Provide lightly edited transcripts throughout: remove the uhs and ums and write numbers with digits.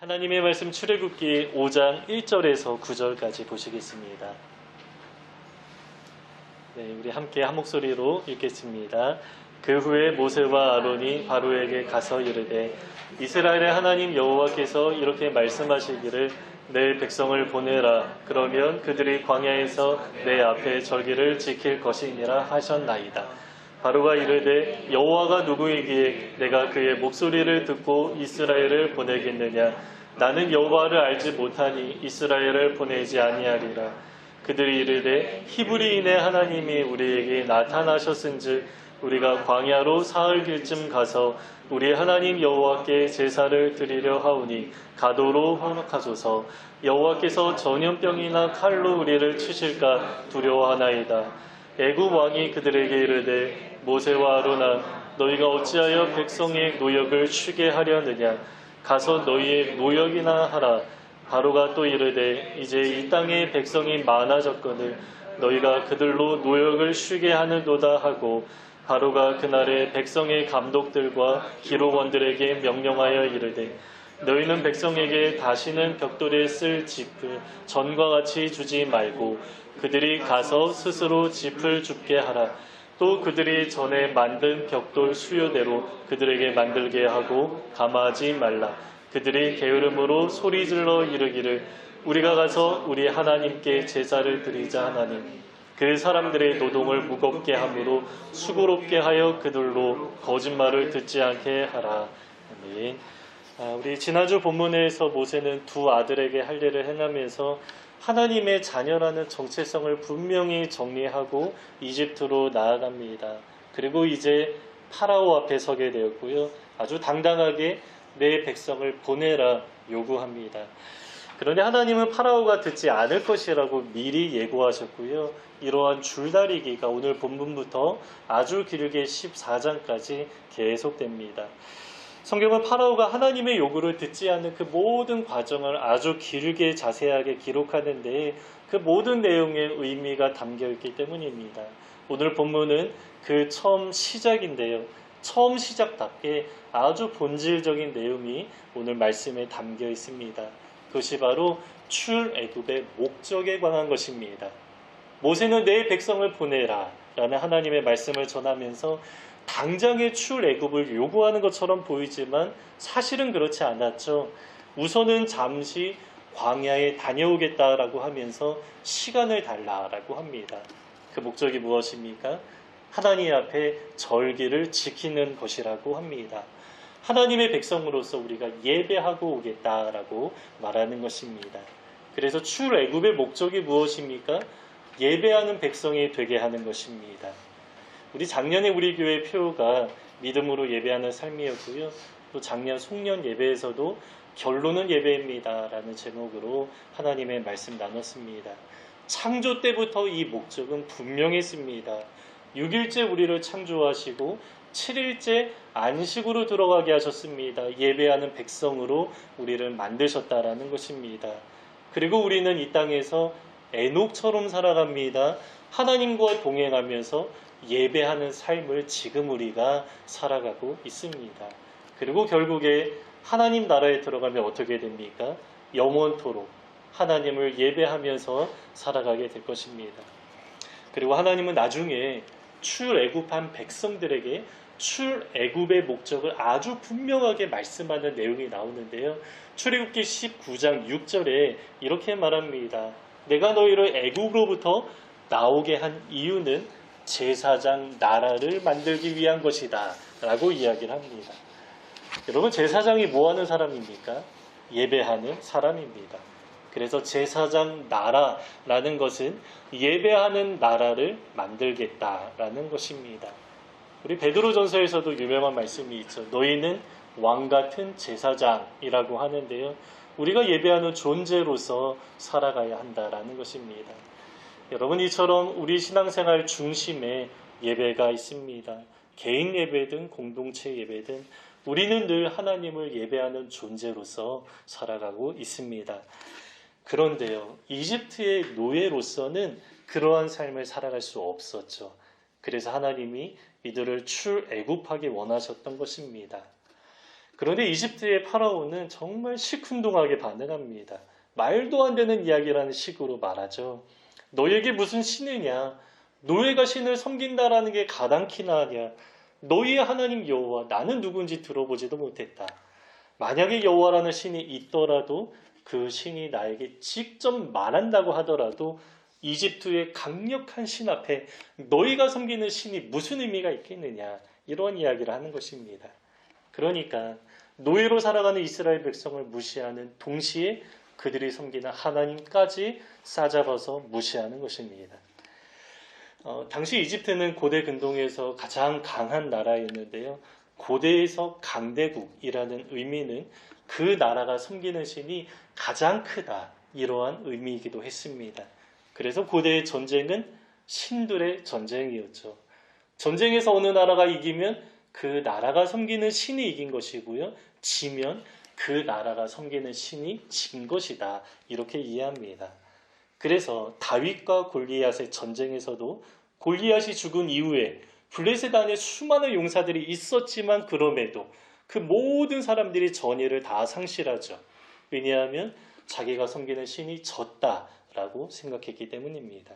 하나님의 말씀 출애굽기 5장 1절에서 9절까지 보시겠습니다. 네, 우리 함께 한 목소리로 읽겠습니다. 그 후에 모세와 아론이 바로에게 가서 이르되 이스라엘의 하나님 여호와께서 이렇게 말씀하시기를 내 백성을 보내라. 그러면 그들이 광야에서 내 앞에 절기를 지킬 것이니라 하셨나이다. 바로가 이르되 여호와가 누구이기에 내가 그의 목소리를 듣고 이스라엘을 보내겠느냐. 나는 여호와를 알지 못하니 이스라엘을 보내지 아니하리라. 그들이 이르되 히브리인의 하나님이 우리에게 나타나셨은즉 우리가 광야로 사흘 길쯤 가서 우리 하나님 여호와께 제사를 드리려 하오니 가도로 허락하소서. 여호와께서 전염병이나 칼로 우리를 치실까 두려워하나이다. 애굽 왕이 그들에게 이르되 모세와 아론아 너희가 어찌하여 백성의 노역을 쉬게 하려느냐. 가서 너희의 노역이나 하라. 바로가 또 이르되 이제 이 땅에 백성이 많아졌거늘 너희가 그들로 노역을 쉬게 하는도다 하고 바로가 그날에 백성의 감독들과 기록원들에게 명령하여 이르되 너희는 백성에게 다시는 벽돌에 쓸 짚을 전과 같이 주지 말고 그들이 가서 스스로 짚을 줍게 하라. 또 그들이 전에 만든 벽돌 수요대로 그들에게 만들게 하고 감하지 말라. 그들이 게으름으로 소리질러 이르기를 우리가 가서 우리 하나님께 제사를 드리자 하나니 그 사람들의 노동을 무겁게 함으로 수고롭게 하여 그들로 거짓말을 듣지 않게 하라. 아멘. 우리 지난주 본문에서 모세는 두 아들에게 할 일을 행하면서 하나님의 자녀라는 정체성을 분명히 정리하고 이집트로 나아갑니다. 그리고 이제 파라오 앞에 서게 되었고요. 아주 당당하게 내 백성을 보내라 요구합니다. 그런데 하나님은 파라오가 듣지 않을 것이라고 미리 예고하셨고요. 이러한 줄다리기가 오늘 본문부터 아주 길게 14장까지 계속됩니다. 성경은 파라오가 하나님의 요구를 듣지 않는 그 모든 과정을 아주 길게 자세하게 기록하는데 그 모든 내용의 의미가 담겨있기 때문입니다. 오늘 본문은 그 처음 시작인데요. 처음 시작답게 아주 본질적인 내용이 오늘 말씀에 담겨 있습니다. 그것이 바로 출애굽의 목적에 관한 것입니다. 모세는 내 백성을 보내라 라는 하나님의 말씀을 전하면서 당장의 출애굽을 요구하는 것처럼 보이지만 사실은 그렇지 않았죠. 우선은 잠시 광야에 다녀오겠다라고 하면서 시간을 달라라고 합니다. 그 목적이 무엇입니까? 하나님 앞에 절기를 지키는 것이라고 합니다. 하나님의 백성으로서 우리가 예배하고 오겠다라고 말하는 것입니다. 그래서 출애굽의 목적이 무엇입니까? 예배하는 백성이 되게 하는 것입니다. 우리 작년에 우리 교회 표가 믿음으로 예배하는 삶이었고요. 또 작년 송년 예배에서도 결론은 예배입니다 라는 제목으로 하나님의 말씀 나눴습니다. 창조 때부터 이 목적은 분명했습니다. 6일째 우리를 창조하시고 7일째 안식으로 들어가게 하셨습니다. 예배하는 백성으로 우리를 만드셨다라는 것입니다. 그리고 우리는 이 땅에서 에녹처럼 살아갑니다. 하나님과 동행하면서 예배하는 삶을 지금 우리가 살아가고 있습니다. 그리고 결국에 하나님 나라에 들어가면 어떻게 됩니까? 영원토록 하나님을 예배하면서 살아가게 될 것입니다. 그리고 하나님은 나중에 출애굽한 백성들에게 출애굽의 목적을 아주 분명하게 말씀하는 내용이 나오는데요. 출애굽기 19장 6절에 이렇게 말합니다. 내가 너희를 애굽으로부터 나오게 한 이유는 제사장 나라를 만들기 위한 것이다 라고 이야기를 합니다. 여러분, 제사장이 뭐 하는 사람입니까? 예배하는 사람입니다. 그래서 제사장 나라라는 것은 예배하는 나라를 만들겠다라는 것입니다. 우리 베드로전서에서도 유명한 말씀이 있죠. 너희는 왕같은 제사장이라고 하는데요. 우리가 예배하는 존재로서 살아가야 한다라는 것입니다. 여러분, 이처럼 우리 신앙생활 중심에 예배가 있습니다. 개인 예배든 공동체 예배든 우리는 늘 하나님을 예배하는 존재로서 살아가고 있습니다. 그런데요, 이집트의 노예로서는 그러한 삶을 살아갈 수 없었죠. 그래서 하나님이 이들을 출애굽하기 원하셨던 것입니다. 그런데 이집트의 파라오는 정말 시큰둥하게 반응합니다. 말도 안 되는 이야기라는 식으로 말하죠. 너에게 무슨 신이냐? 노예가 신을 섬긴다라는 게 가당키나 하냐? 너희의 하나님 여호와 나는 누군지 들어보지도 못했다. 만약에 여호와라는 신이 있더라도 그 신이 나에게 직접 말한다고 하더라도 이집트의 강력한 신 앞에 너희가 섬기는 신이 무슨 의미가 있겠느냐? 이런 이야기를 하는 것입니다. 그러니까 노예로 살아가는 이스라엘 백성을 무시하는 동시에 그들이 섬기는 하나님까지 싸잡아서 무시하는 것입니다. 당시 이집트는 고대 근동에서 가장 강한 나라였는데요. 고대에서 강대국이라는 의미는 그 나라가 섬기는 신이 가장 크다, 이러한 의미이기도 했습니다. 그래서 고대의 전쟁은 신들의 전쟁이었죠. 전쟁에서 어느 나라가 이기면 그 나라가 섬기는 신이 이긴 것이고요. 지면 그 나라가 섬기는 신이 진 것이다, 이렇게 이해합니다. 그래서 다윗과 골리앗의 전쟁에서도 골리앗이 죽은 이후에 블레셋 안에 수많은 용사들이 있었지만 그럼에도 그 모든 사람들이 전의를 다 상실하죠. 왜냐하면 자기가 섬기는 신이 졌다라고 생각했기 때문입니다.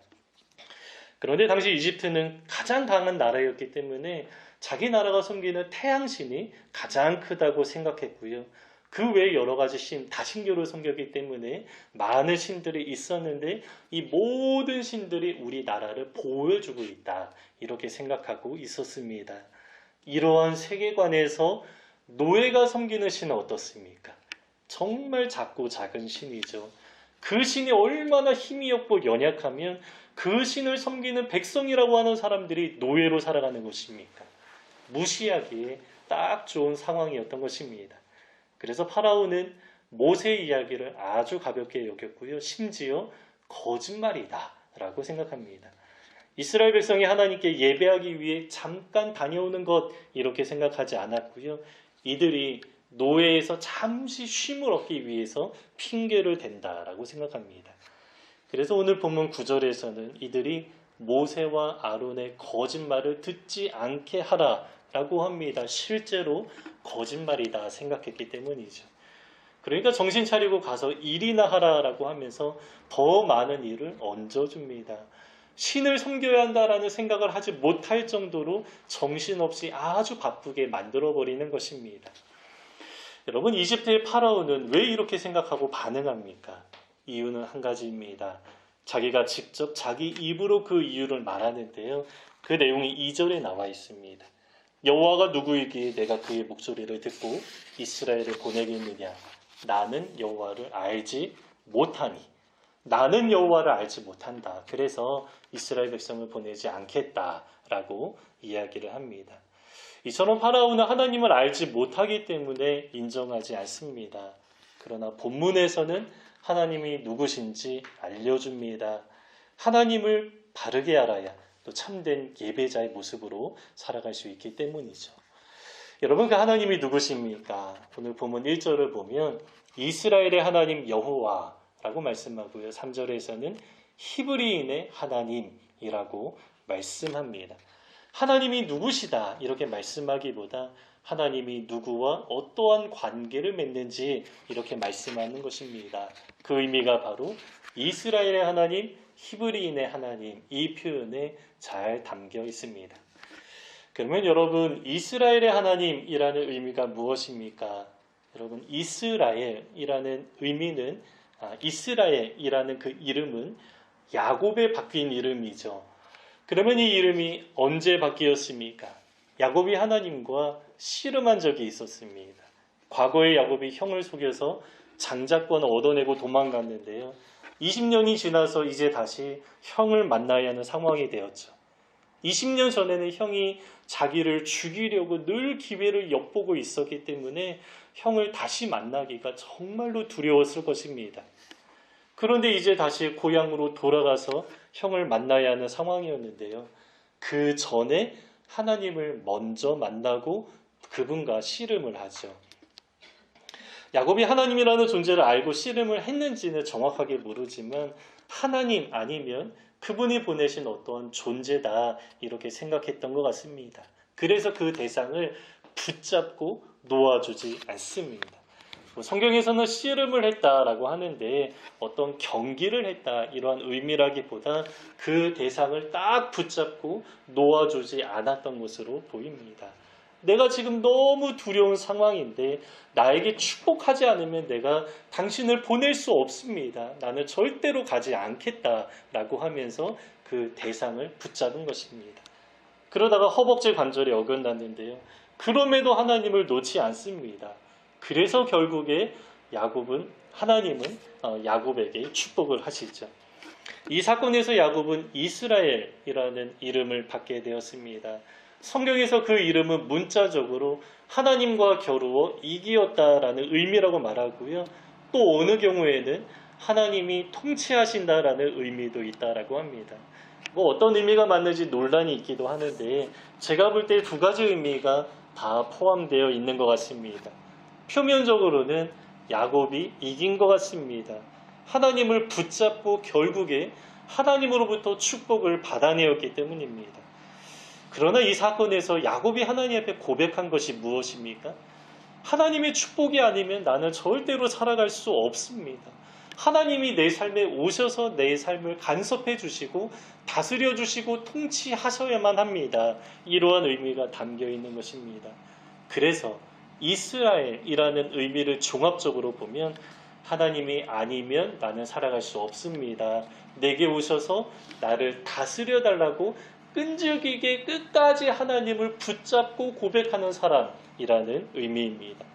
그런데 당시 이집트는 가장 강한 나라였기 때문에 자기 나라가 섬기는 태양신이 가장 크다고 생각했고요. 그 외에 여러 가지 신, 다신교를 섬겼기 때문에 많은 신들이 있었는데 이 모든 신들이 우리 나라를 보호해주고 있다, 이렇게 생각하고 있었습니다. 이러한 세계관에서 노예가 섬기는 신은 어떻습니까? 정말 작고 작은 신이죠. 그 신이 얼마나 힘이 없고 연약하면 그 신을 섬기는 백성이라고 하는 사람들이 노예로 살아가는 것입니까? 무시하기에 딱 좋은 상황이었던 것입니다. 그래서 파라오는 모세의 이야기를 아주 가볍게 여겼고요. 심지어 거짓말이다 라고 생각합니다. 이스라엘 백성이 하나님께 예배하기 위해 잠깐 다녀오는 것, 이렇게 생각하지 않았고요. 이들이 노예에서 잠시 쉼을 얻기 위해서 핑계를 댄다라고 생각합니다. 그래서 오늘 본문 9절에서는 이들이 모세와 아론의 거짓말을 듣지 않게 하라라고 합니다. 실제로 거짓말이다 생각했기 때문이죠. 그러니까 정신 차리고 가서 일이나 하라라고 하면서 더 많은 일을 얹어줍니다. 신을 섬겨야 한다라는 생각을 하지 못할 정도로 정신없이 아주 바쁘게 만들어버리는 것입니다. 여러분, 이집트의 파라오는 왜 이렇게 생각하고 반응합니까? 이유는 한 가지입니다. 자기가 직접 자기 입으로 그 이유를 말하는데요. 그 내용이 2절에 나와 있습니다. 여호와가 누구이기에 내가 그의 목소리를 듣고 이스라엘을 보내겠느냐? 나는 여호와를 알지 못하니. 나는 여호와를 알지 못한다. 그래서 이스라엘 백성을 보내지 않겠다라고 이야기를 합니다. 이처럼 파라오는 하나님을 알지 못하기 때문에 인정하지 않습니다. 그러나 본문에서는 하나님이 누구신지 알려줍니다. 하나님을 바르게 알아야 또 참된 예배자의 모습으로 살아갈 수 있기 때문이죠. 여러분, 그 하나님이 누구십니까? 오늘 본문 1절을 보면 이스라엘의 하나님 여호와라고 말씀하고요. 3절에서는 히브리인의 하나님이라고 말씀합니다. 하나님이 누구시다 이렇게 말씀하기보다 하나님이 누구와 어떠한 관계를 맺는지 이렇게 말씀하는 것입니다. 그 의미가 바로 이스라엘의 하나님, 히브리인의 하나님, 이 표현에 잘 담겨 있습니다. 그러면 여러분, 이스라엘의 하나님이라는 의미가 무엇입니까? 여러분, 이스라엘이라는 의미는, 이스라엘이라는 그 이름은 야곱에 바뀐 이름이죠. 그러면 이 이름이 언제 바뀌었습니까? 야곱이 하나님과 씨름한 적이 있었습니다. 과거에 야곱이 형을 속여서 장자권을 얻어내고 도망갔는데요. 20년이 지나서 이제 다시 형을 만나야 하는 상황이 되었죠. 20년 전에는 형이 자기를 죽이려고 늘 기회를 엿보고 있었기 때문에 형을 다시 만나기가 정말로 두려웠을 것입니다. 그런데 이제 다시 고향으로 돌아가서 형을 만나야 하는 상황이었는데요. 그 전에 하나님을 먼저 만나고 그분과 씨름을 하죠. 야곱이 하나님이라는 존재를 알고 씨름을 했는지는 정확하게 모르지만 하나님 아니면 그분이 보내신 어떠한 존재다 이렇게 생각했던 것 같습니다. 그래서 그 대상을 붙잡고 놓아주지 않습니다. 성경에서는 씨름을 했다라고 하는데 어떤 경기를 했다 이러한 의미라기보다 그 대상을 딱 붙잡고 놓아주지 않았던 것으로 보입니다. 내가 지금 너무 두려운 상황인데 나에게 축복하지 않으면 내가 당신을 보낼 수 없습니다. 나는 절대로 가지 않겠다라고 하면서 그 대상을 붙잡은 것입니다. 그러다가 허벅지 관절이 어긋났는데요. 그럼에도 하나님을 놓지 않습니다. 그래서 결국에 하나님은 야곱에게 축복을 하시죠. 이 사건에서 야곱은 이스라엘이라는 이름을 받게 되었습니다. 성경에서 그 이름은 문자적으로 하나님과 겨루어 이기었다라는 의미라고 말하고요. 또 어느 경우에는 하나님이 통치하신다라는 의미도 있다라고 합니다. 어떤 의미가 맞는지 논란이 있기도 하는데 제가 볼 때 두 가지 의미가 다 포함되어 있는 것 같습니다. 표면적으로는 야곱이 이긴 것 같습니다. 하나님을 붙잡고 결국에 하나님으로부터 축복을 받아내었기 때문입니다. 그러나 이 사건에서 야곱이 하나님 앞에 고백한 것이 무엇입니까? 하나님의 축복이 아니면 나는 절대로 살아갈 수 없습니다. 하나님이 내 삶에 오셔서 내 삶을 간섭해 주시고 다스려 주시고 통치하셔야만 합니다. 이러한 의미가 담겨 있는 것입니다. 그래서 이스라엘이라는 의미를 종합적으로 보면 하나님이 아니면 나는 살아갈 수 없습니다. 내게 오셔서 나를 다스려 달라고 끈질기게 끝까지 하나님을 붙잡고 고백하는 사람이라는 의미입니다.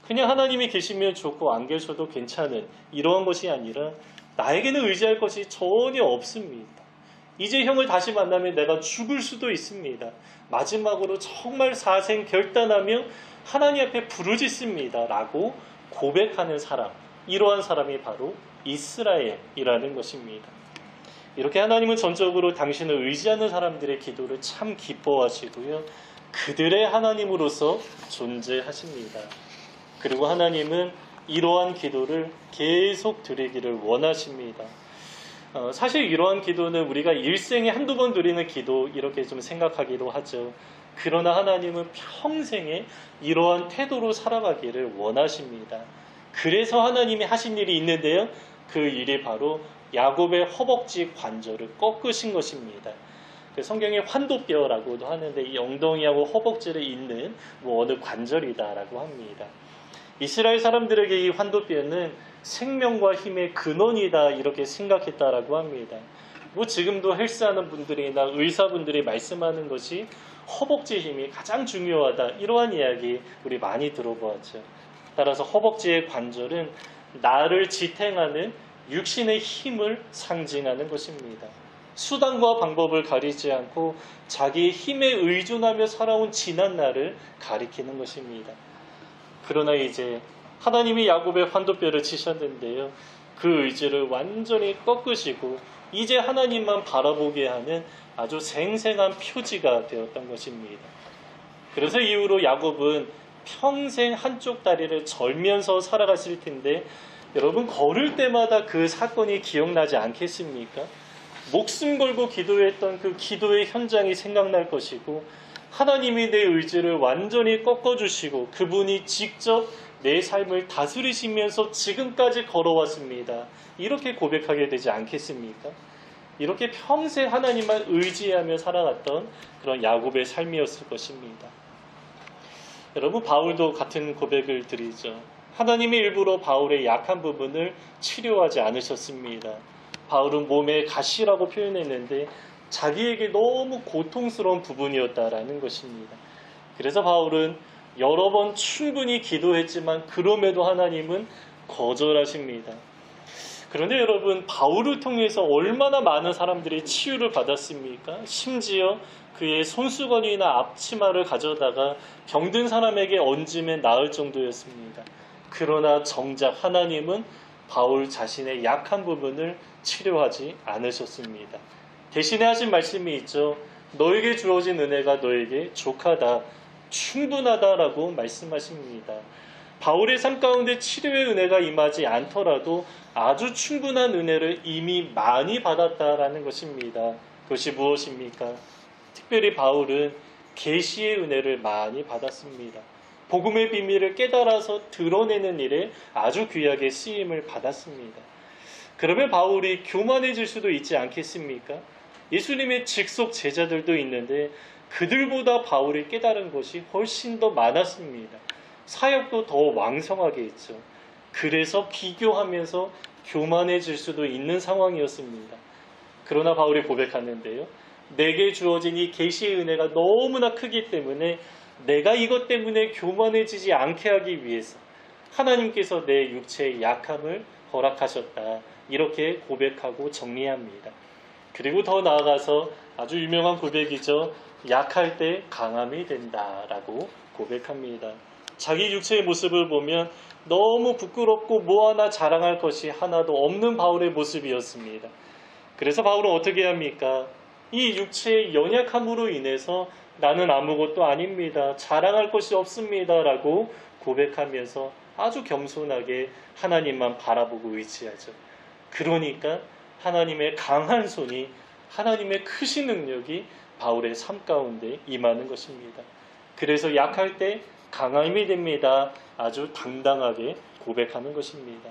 그냥 하나님이 계시면 좋고 안 계셔도 괜찮은 이러한 것이 아니라 나에게는 의지할 것이 전혀 없습니다. 이제 형을 다시 만나면 내가 죽을 수도 있습니다. 마지막으로 정말 사생 결단하며 하나님 앞에 부르짖습니다 라고 고백하는 사람, 이러한 사람이 바로 이스라엘이라는 것입니다. 이렇게 하나님은 전적으로 당신을 의지하는 사람들의 기도를 참 기뻐하시고요. 그들의 하나님으로서 존재하십니다. 그리고 하나님은 이러한 기도를 계속 드리기를 원하십니다. 사실 이러한 기도는 우리가 일생에 한두 번 드리는 기도 이렇게 좀 생각하기도 하죠. 그러나 하나님은 평생에 이러한 태도로 살아가기를 원하십니다. 그래서 하나님이 하신 일이 있는데요. 그 일이 바로 야곱의 허벅지 관절을 꺾으신 것입니다. 성경에 환도뼈라고도 하는데 이 엉덩이하고 허벅지를 잇는 어느 관절이다라고 합니다. 이스라엘 사람들에게 이 환도뼈는 생명과 힘의 근원이다 이렇게 생각했다라고 합니다. 지금도 헬스하는 분들이나 의사분들이 말씀하는 것이 허벅지 힘이 가장 중요하다 이러한 이야기 우리 많이 들어보았죠. 따라서 허벅지의 관절은 나를 지탱하는 육신의 힘을 상징하는 것입니다. 수단과 방법을 가리지 않고 자기의 힘에 의존하며 살아온 지난 날을 가리키는 것입니다. 그러나 이제 하나님이 야곱의 환도뼈를 치셨는데요. 그 의지를 완전히 꺾으시고 이제 하나님만 바라보게 하는 아주 생생한 표지가 되었던 것입니다. 그래서 이후로 야곱은 평생 한쪽 다리를 절면서 살아갔을 텐데 여러분 걸을 때마다 그 사건이 기억나지 않겠습니까? 목숨 걸고 기도했던 그 기도의 현장이 생각날 것이고 하나님이 내 의지를 완전히 꺾어주시고 그분이 직접 내 삶을 다스리시면서 지금까지 걸어왔습니다. 이렇게 고백하게 되지 않겠습니까? 이렇게 평생 하나님만 의지하며 살아갔던 그런 야곱의 삶이었을 것입니다. 여러분 바울도 같은 고백을 드리죠. 하나님이 일부러 바울의 약한 부분을 치료하지 않으셨습니다. 바울은 몸의 가시라고 표현했는데 자기에게 너무 고통스러운 부분이었다라는 것입니다. 그래서 바울은 여러 번 충분히 기도했지만 그럼에도 하나님은 거절하십니다. 그런데 여러분 바울을 통해서 얼마나 많은 사람들이 치유를 받았습니까? 심지어 그의 손수건이나 앞치마를 가져다가 병든 사람에게 얹으면 나을 정도였습니다. 그러나 정작 하나님은 바울 자신의 약한 부분을 치료하지 않으셨습니다. 대신에 하신 말씀이 있죠. 너에게 주어진 은혜가 너에게 족하다, 충분하다라고 말씀하십니다. 바울의 삶 가운데 치료의 은혜가 임하지 않더라도 아주 충분한 은혜를 이미 많이 받았다라는 것입니다. 그것이 무엇입니까? 특별히 바울은 계시의 은혜를 많이 받았습니다. 복음의 비밀을 깨달아서 드러내는 일에 아주 귀하게 쓰임을 받았습니다. 그러면 바울이 교만해질 수도 있지 않겠습니까? 예수님의 직속 제자들도 있는데 그들보다 바울이 깨달은 것이 훨씬 더 많았습니다. 사역도 더 왕성하게 했죠. 그래서 비교하면서 교만해질 수도 있는 상황이었습니다. 그러나 바울이 고백하는데요. 내게 주어진 이 계시의 은혜가 너무나 크기 때문에 내가 이것 때문에 교만해지지 않게 하기 위해서 하나님께서 내 육체의 약함을 허락하셨다. 이렇게 고백하고 정리합니다. 그리고 더 나아가서 아주 유명한 고백이죠. 약할 때 강함이 된다라고 고백합니다. 자기 육체의 모습을 보면 너무 부끄럽고 뭐 하나 자랑할 것이 하나도 없는 바울의 모습이었습니다. 그래서 바울은 어떻게 합니까? 이 육체의 연약함으로 인해서 나는 아무것도 아닙니다. 자랑할 것이 없습니다. 라고 고백하면서 아주 겸손하게 하나님만 바라보고 의지하죠. 그러니까 하나님의 강한 손이, 하나님의 크신 능력이 바울의 삶 가운데 임하는 것입니다. 그래서 약할 때 강함이 됩니다. 아주 당당하게 고백하는 것입니다.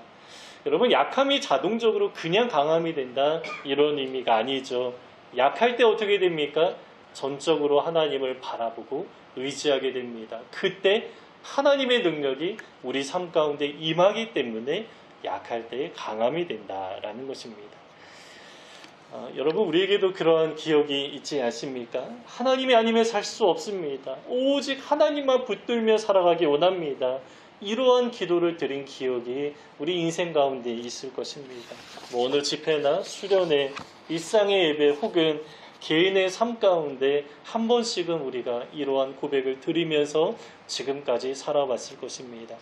여러분, 약함이 자동적으로 그냥 강함이 된다 이런 의미가 아니죠. 약할 때 어떻게 됩니까? 전적으로 하나님을 바라보고 의지하게 됩니다. 그때 하나님의 능력이 우리 삶 가운데 임하기 때문에 약할 때 강함이 된다라는 것입니다. 여러분, 우리에게도 그러한 기억이 있지 않습니까? 하나님이 아니면 살 수 없습니다. 오직 하나님만 붙들며 살아가기 원합니다. 이러한 기도를 드린 기억이 우리 인생 가운데 있을 것입니다. 어느 집회나 수련회, 일상의 예배 혹은 개인의 삶 가운데 한 번씩은 우리가 이러한 고백을 드리면서 지금까지 살아왔을 것입니다.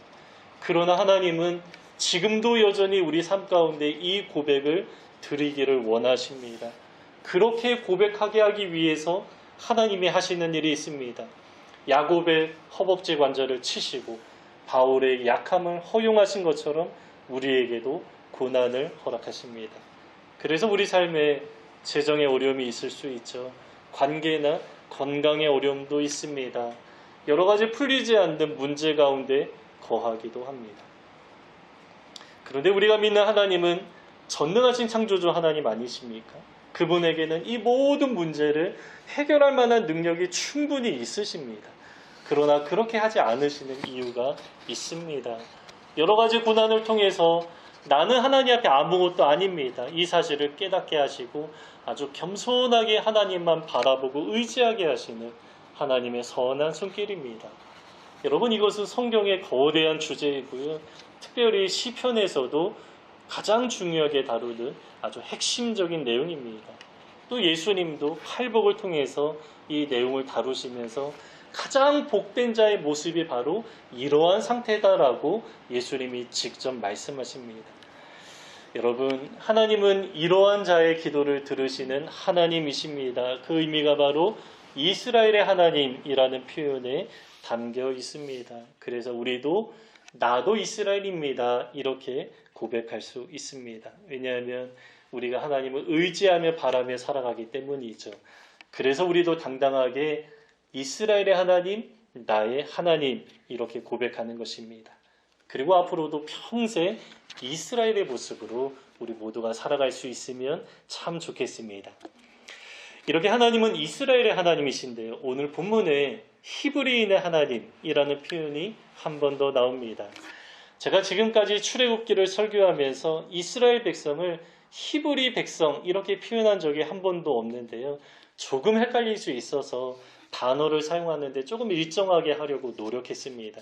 그러나 하나님은 지금도 여전히 우리 삶 가운데 이 고백을 드리기를 원하십니다. 그렇게 고백하게 하기 위해서 하나님이 하시는 일이 있습니다. 야곱의 허벅지 관절을 치시고 바울의 약함을 허용하신 것처럼 우리에게도 고난을 허락하십니다. 그래서 우리 삶에 재정의 어려움이 있을 수 있죠. 관계나 건강의 어려움도 있습니다. 여러 가지 풀리지 않는 문제 가운데 거하기도 합니다. 그런데 우리가 믿는 하나님은 전능하신 창조주 하나님 아니십니까? 그분에게는 이 모든 문제를 해결할 만한 능력이 충분히 있으십니다. 그러나 그렇게 하지 않으시는 이유가 있습니다. 여러 가지 고난을 통해서 나는 하나님 앞에 아무것도 아닙니다. 이 사실을 깨닫게 하시고 아주 겸손하게 하나님만 바라보고 의지하게 하시는 하나님의 선한 손길입니다. 여러분, 이것은 성경의 거대한 주제이고요. 특별히 시편에서도 가장 중요하게 다루는 아주 핵심적인 내용입니다. 또 예수님도 팔복을 통해서 이 내용을 다루시면서 가장 복된 자의 모습이 바로 이러한 상태다라고 예수님이 직접 말씀하십니다. 여러분, 하나님은 이러한 자의 기도를 들으시는 하나님이십니다. 그 의미가 바로 이스라엘의 하나님이라는 표현에 담겨 있습니다. 그래서 우리도 나도 이스라엘입니다. 이렇게 고백할 수 있습니다. 왜냐하면 우리가 하나님을 의지하며 바라며 살아가기 때문이죠. 그래서 우리도 당당하게 이스라엘의 하나님, 나의 하나님 이렇게 고백하는 것입니다. 그리고 앞으로도 평생 이스라엘의 모습으로 우리 모두가 살아갈 수 있으면 참 좋겠습니다. 이렇게 하나님은 이스라엘의 하나님이신데요. 오늘 본문에 히브리인의 하나님이라는 표현이 한 번 더 나옵니다. 제가 지금까지 출애굽기를 설교하면서 이스라엘 백성을 히브리 백성 이렇게 표현한 적이 한 번도 없는데요. 조금 헷갈릴 수 있어서 단어를 사용하는데 조금 일정하게 하려고 노력했습니다.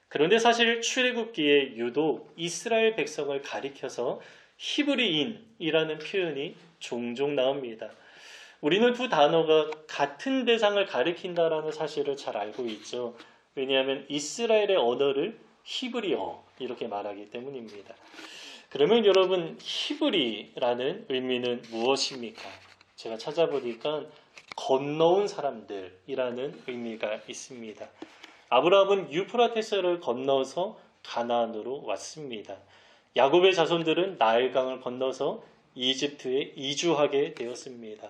그런데 사실 출애굽기에 유독 이스라엘 백성을 가리켜서 히브리인이라는 표현이 종종 나옵니다. 우리는 두 단어가 같은 대상을 가리킨다라는 사실을 잘 알고 있죠. 왜냐하면 이스라엘의 언어를 히브리어 이렇게 말하기 때문입니다. 그러면 여러분, 히브리라는 의미는 무엇입니까? 제가 찾아보니까 건너온 사람들이라는 의미가 있습니다. 아브라함은 유프라테스를 건너서 가나안으로 왔습니다. 야곱의 자손들은 나일강을 건너서 이집트에 이주하게 되었습니다.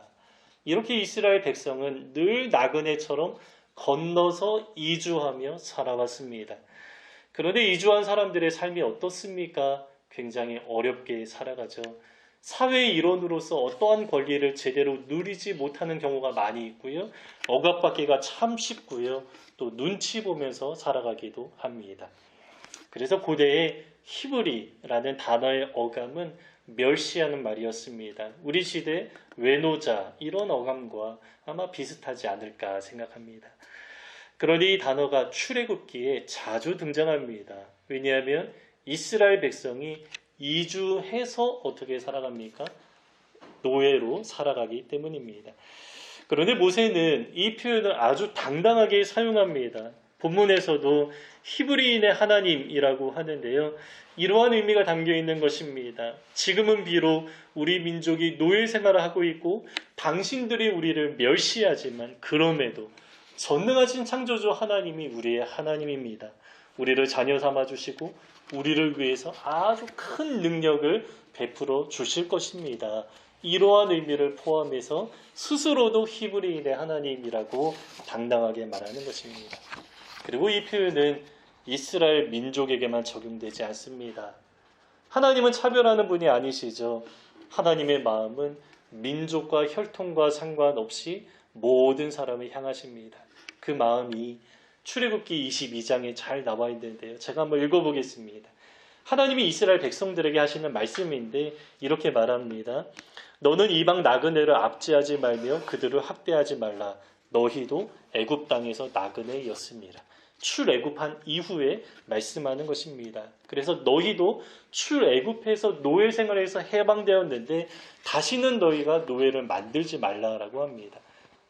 이렇게 이스라엘 백성은 늘 나그네처럼 건너서 이주하며 살아왔습니다. 그런데 이주한 사람들의 삶이 어떻습니까? 굉장히 어렵게 살아가죠. 사회의 일원으로서 어떠한 권리를 제대로 누리지 못하는 경우가 많이 있고요. 억압받기가 참 쉽고요. 또 눈치 보면서 살아가기도 합니다. 그래서 고대의 히브리라는 단어의 어감은 멸시하는 말이었습니다. 우리 시대 외노자 이런 어감과 아마 비슷하지 않을까 생각합니다. 그러니 이 단어가 출애굽기에 자주 등장합니다. 왜냐하면 이스라엘 백성이 이주해서 어떻게 살아갑니까? 노예로 살아가기 때문입니다. 그런데 모세는 이 표현을 아주 당당하게 사용합니다. 본문에서도 히브리인의 하나님이라고 하는데요. 이러한 의미가 담겨 있는 것입니다. 지금은 비록 우리 민족이 노예 생활을 하고 있고 당신들이 우리를 멸시하지만 그럼에도 전능하신 창조주 하나님이 우리의 하나님입니다. 우리를 자녀 삼아주시고 우리를 위해서 아주 큰 능력을 베풀어 주실 것입니다. 이러한 의미를 포함해서 스스로도 히브리인의 하나님이라고 당당하게 말하는 것입니다. 그리고 이 표현은 이스라엘 민족에게만 적용되지 않습니다. 하나님은 차별하는 분이 아니시죠. 하나님의 마음은 민족과 혈통과 상관없이 모든 사람을 향하십니다. 그 마음이 출애굽기 22장에 잘 나와 있는데요. 제가 한번 읽어보겠습니다. 하나님이 이스라엘 백성들에게 하시는 말씀인데 이렇게 말합니다. 너는 이방 나그네를 압제하지 말며 그들을 학대하지 말라. 너희도 애굽 땅에서 나그네였습니다. 출애굽한 이후에 말씀하는 것입니다. 그래서 너희도 출애굽해서 노예 생활에서 해방되었는데 다시는 너희가 노예를 만들지 말라라고 합니다.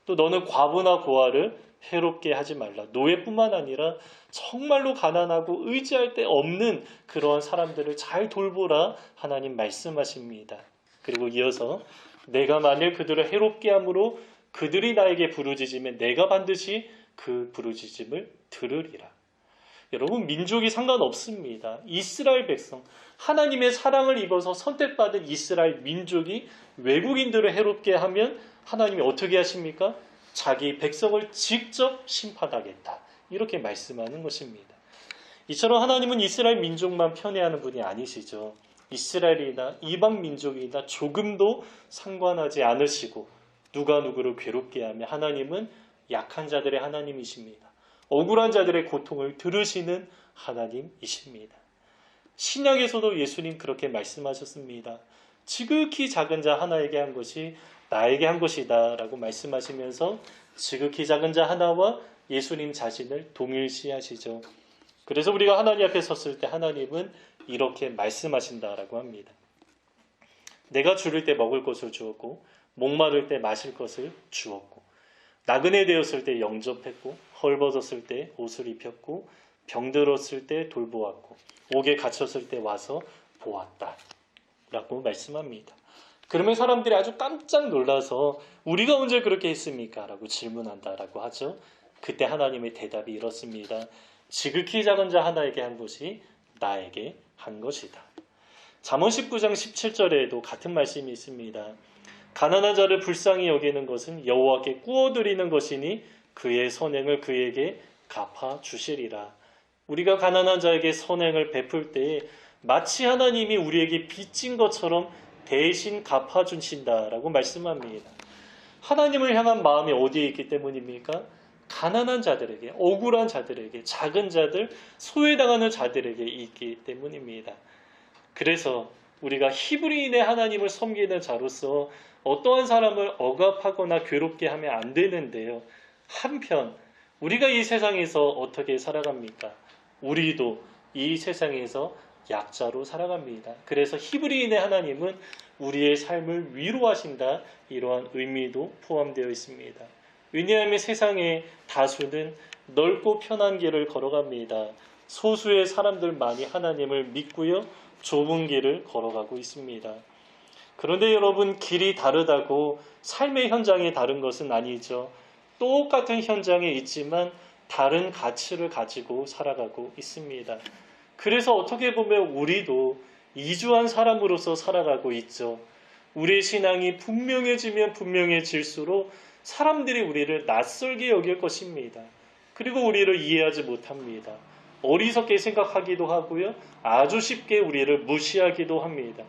또 너는 과부나 고아를 해롭게 하지 말라. 노예뿐만 아니라 정말로 가난하고 의지할 데 없는 그러한 사람들을 잘 돌보라 하나님 말씀하십니다. 그리고 이어서 내가 만일 그들을 해롭게 함으로 그들이 나에게 부르짖으면 내가 반드시 그 부르짖음을 들으리라. 여러분 민족이 상관없습니다. 이스라엘 백성 하나님의 사랑을 입어서 선택받은 이스라엘 민족이 외국인들을 해롭게 하면 하나님이 어떻게 하십니까? 자기 백성을 직접 심판하겠다. 이렇게 말씀하는 것입니다. 이처럼 하나님은 이스라엘 민족만 편애하는 분이 아니시죠. 이스라엘이나 이방 민족이나 조금도 상관하지 않으시고 누가 누구를 괴롭게 하며 하나님은 약한 자들의 하나님이십니다. 억울한 자들의 고통을 들으시는 하나님이십니다. 신약에서도 예수님 그렇게 말씀하셨습니다. 지극히 작은 자 하나에게 한 것이 나에게 한 것이다 라고 말씀하시면서 지극히 작은 자 하나와 예수님 자신을 동일시하시죠. 그래서 우리가 하나님 앞에 섰을 때 하나님은 이렇게 말씀하신다라고 합니다. 내가 줄일 때 먹을 것을 주었고 목마를 때 마실 것을 주었고 나그네 되었을 때 영접했고 헐벗었을 때 옷을 입혔고 병들었을 때 돌보았고 옥에 갇혔을 때 와서 보았다 라고 말씀합니다. 그러면 사람들이 아주 깜짝 놀라서 우리가 언제 그렇게 했습니까? 라고 질문한다라고 하죠. 그때 하나님의 대답이 이렇습니다. 지극히 작은 자 하나에게 한 것이 나에게 한 것이다. 잠언 19장 17절에도 같은 말씀이 있습니다. 가난한 자를 불쌍히 여기는 것은 여호와께 꾸어드리는 것이니 그의 선행을 그에게 갚아 주시리라. 우리가 가난한 자에게 선행을 베풀 때에 마치 하나님이 우리에게 빚진 것처럼 대신 갚아주신다라고 말씀합니다. 하나님을 향한 마음이 어디에 있기 때문입니까? 가난한 자들에게, 억울한 자들에게, 작은 자들, 소외당하는 자들에게 있기 때문입니다. 그래서 우리가 히브리인의 하나님을 섬기는 자로서 어떠한 사람을 억압하거나 괴롭게 하면 안 되는데요. 한편 우리가 이 세상에서 어떻게 살아갑니까? 우리도 이 세상에서 약자로 살아갑니다. 그래서 히브리인의 하나님은 우리의 삶을 위로하신다. 이러한 의미도 포함되어 있습니다. 왜냐하면 세상의 다수는 넓고 편한 길을 걸어갑니다. 소수의 사람들만이 하나님을 믿고요. 좁은 길을 걸어가고 있습니다. 그런데 여러분 길이 다르다고 삶의 현장이 다른 것은 아니죠. 똑같은 현장에 있지만 다른 가치를 가지고 살아가고 있습니다. 그래서 어떻게 보면 우리도 이주한 사람으로서 살아가고 있죠. 우리의 신앙이 분명해지면 분명해질수록 사람들이 우리를 낯설게 여길 것입니다. 그리고 우리를 이해하지 못합니다. 어리석게 생각하기도 하고요. 아주 쉽게 우리를 무시하기도 합니다.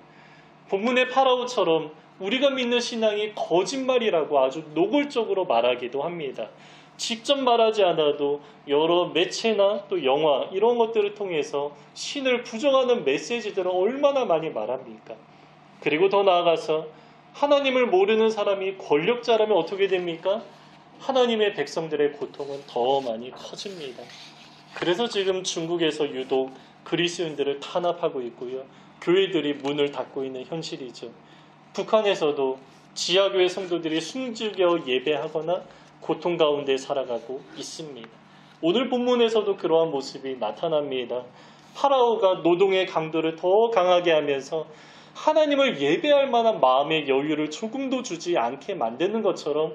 본문의 파라오처럼 우리가 믿는 신앙이 거짓말이라고 아주 노골적으로 말하기도 합니다. 직접 말하지 않아도 여러 매체나 또 영화 이런 것들을 통해서 신을 부정하는 메시지들을 얼마나 많이 말합니까? 그리고 더 나아가서 하나님을 모르는 사람이 권력자라면 어떻게 됩니까? 하나님의 백성들의 고통은 더 많이 커집니다. 그래서 지금 중국에서 유독 그리스도인들을 탄압하고 있고요. 교회들이 문을 닫고 있는 현실이죠. 북한에서도 지하교회 성도들이 숨죽여 예배하거나 고통 가운데 살아가고 있습니다. 오늘 본문에서도 그러한 모습이 나타납니다. 파라오가 노동의 강도를 더 강하게 하면서 하나님을 예배할 만한 마음의 여유를 조금도 주지 않게 만드는 것처럼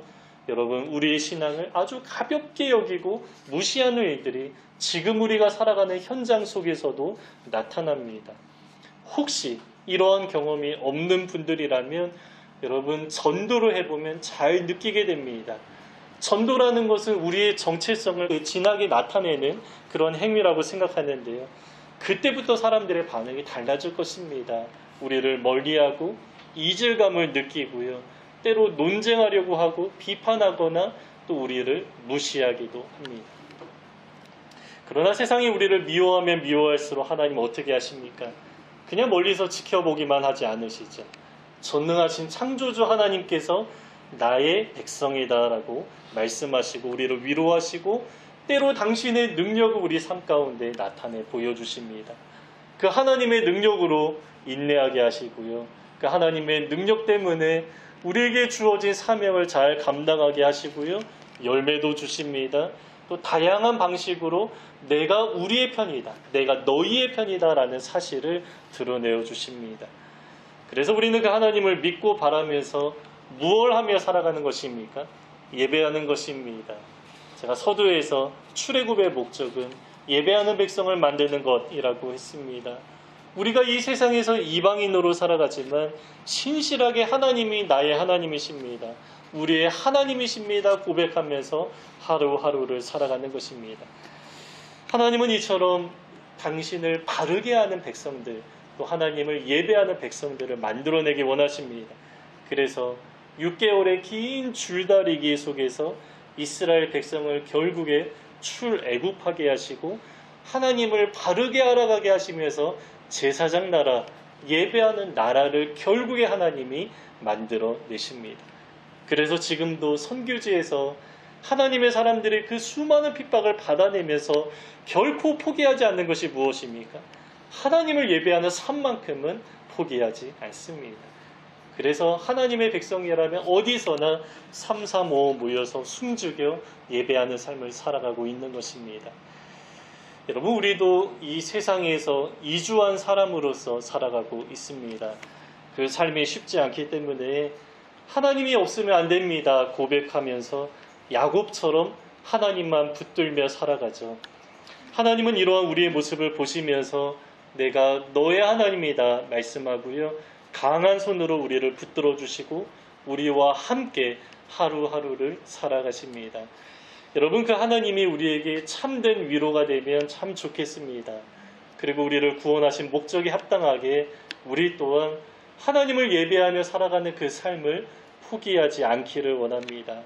여러분, 우리의 신앙을 아주 가볍게 여기고 무시하는 일들이 지금 우리가 살아가는 현장 속에서도 나타납니다. 혹시 이러한 경험이 없는 분들이라면 여러분, 전도를 해보면 잘 느끼게 됩니다. 전도라는 것은 우리의 정체성을 진하게 나타내는 그런 행위라고 생각하는데요. 그때부터 사람들의 반응이 달라질 것입니다. 우리를 멀리하고 이질감을 느끼고요. 때로 논쟁하려고 하고 비판하거나 또 우리를 무시하기도 합니다. 그러나 세상이 우리를 미워하면 미워할수록 하나님 어떻게 하십니까? 그냥 멀리서 지켜보기만 하지 않으시죠. 전능하신 창조주 하나님께서 나의 백성이다라고 말씀하시고 우리를 위로하시고 때로 당신의 능력을 우리 삶 가운데 나타내 보여주십니다. 그 하나님의 능력으로 인내하게 하시고요. 그 하나님의 능력 때문에 우리에게 주어진 사명을 잘 감당하게 하시고요. 열매도 주십니다. 또 다양한 방식으로 내가 우리의 편이다, 내가 너희의 편이다 라는 사실을 드러내어 주십니다. 그래서 우리는 그 하나님을 믿고 바라면서 무엇을 하며 살아가는 것입니까? 예배하는 것입니다. 제가 서두에서 출애굽의 목적은 예배하는 백성을 만드는 것이라고 했습니다. 우리가 이 세상에서 이방인으로 살아가지만 신실하게 하나님이 나의 하나님이십니다, 우리의 하나님이십니다 고백하면서 하루하루를 살아가는 것입니다. 하나님은 이처럼 당신을 바르게 하는 백성들, 또 하나님을 예배하는 백성들을 만들어내기 원하십니다. 그래서 6개월의 긴 줄다리기 속에서 이스라엘 백성을 결국에 출애굽하게 하시고 하나님을 바르게 알아가게 하시면서 제사장 나라, 예배하는 나라를 결국에 하나님이 만들어내십니다. 그래서 지금도 선교지에서 하나님의 사람들이 그 수많은 핍박을 받아내면서 결코 포기하지 않는 것이 무엇입니까? 하나님을 예배하는 삶만큼은 포기하지 않습니다. 그래서 하나님의 백성이라면 어디서나 335 모여서 숨죽여 예배하는 삶을 살아가고 있는 것입니다. 여러분, 우리도 이 세상에서 이주한 사람으로서 살아가고 있습니다. 그 삶이 쉽지 않기 때문에 하나님이 없으면 안 됩니다 고백하면서 야곱처럼 하나님만 붙들며 살아가죠. 하나님은 이러한 우리의 모습을 보시면서 내가 너의 하나님이다 말씀하고요, 강한 손으로 우리를 붙들어 주시고 우리와 함께 하루하루를 살아가십니다. 여러분, 그 하나님이 우리에게 참된 위로가 되면 참 좋겠습니다. 그리고 우리를 구원하신 목적에 합당하게 우리 또한 하나님을 예배하며 살아가는 그 삶을 포기하지 않기를 원합니다.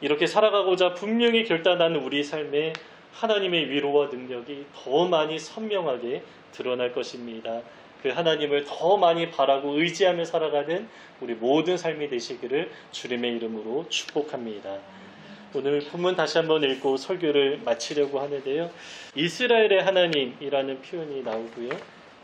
이렇게 살아가고자 분명히 결단하는 우리 삶에 하나님의 위로와 능력이 더 많이 선명하게 드러날 것입니다. 그 하나님을 더 많이 바라고 의지하며 살아가는 우리 모든 삶이 되시기를 주님의 이름으로 축복합니다. 오늘 본문 다시 한번 읽고 설교를 마치려고 하는데요. 이스라엘의 하나님이라는 표현이 나오고요.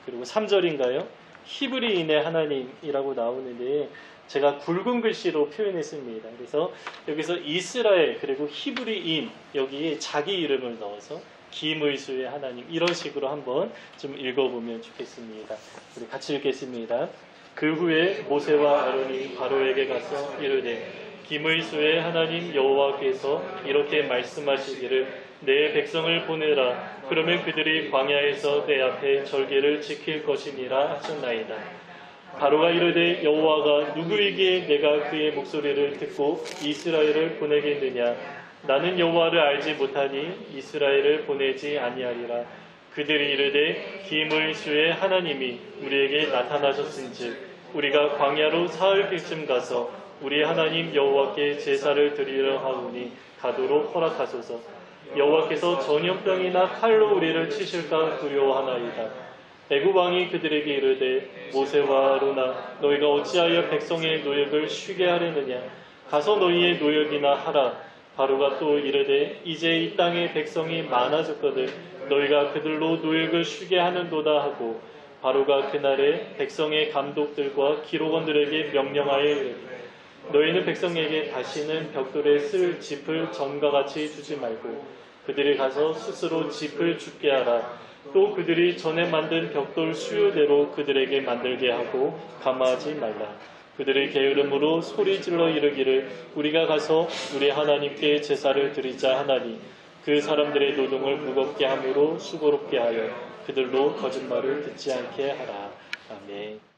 그리고 3절인가요? 히브리인의 하나님이라고 나오는데 제가 굵은 글씨로 표현했습니다. 그래서 여기서 이스라엘 그리고 히브리인 여기에 자기 이름을 넣어서 김의수의 하나님, 이런 식으로 한번 좀 읽어보면 좋겠습니다. 우리 같이 읽겠습니다. 그 후에 모세와 아론이 바로에게 가서 이르되 김의수의 하나님 여호와께서 이렇게 말씀하시기를 내 백성을 보내라. 그러면 그들이 광야에서 내 앞에 절개를 지킬 것이니라 하셨나이다. 바로가 이르되 여호와가 누구이기에 내가 그의 목소리를 듣고 이스라엘을 보내겠느냐. 나는 여호와를 알지 못하니 이스라엘을 보내지 아니하리라. 그들이 이르되 힘의 주의 하나님이 우리에게 나타나셨은즉 우리가 광야로 사흘쯤 가서 우리 하나님 여호와께 제사를 드리려 하오니 가도록 허락하소서. 여호와께서 전염병이나 칼로 우리를 치실까 두려워하나이다. 애굽 왕이 그들에게 이르되 모세와 아론아 너희가 어찌하여 백성의 노역을 쉬게 하려느냐. 가서 너희의 노역이나 하라. 바로가 또 이르되 이제 이 땅에 백성이 많아졌거든 너희가 그들로 노역을 쉬게 하는도다 하고 바로가 그날에 백성의 감독들과 기록원들에게 명령하여 이르되 너희는 백성에게 다시는 벽돌에 쓸 짚을 전과 같이 주지 말고 그들이 가서 스스로 짚을 줍게 하라. 또 그들이 전에 만든 벽돌 수요대로 그들에게 만들게 하고 감화하지 말라. 그들의 게으름으로 소리질러 이르기를 우리가 가서 우리 하나님께 제사를 드리자 하나니 그 사람들의 노동을 무겁게 함으로 수고롭게 하여 그들로 거짓말을 듣지 않게 하라. 아멘.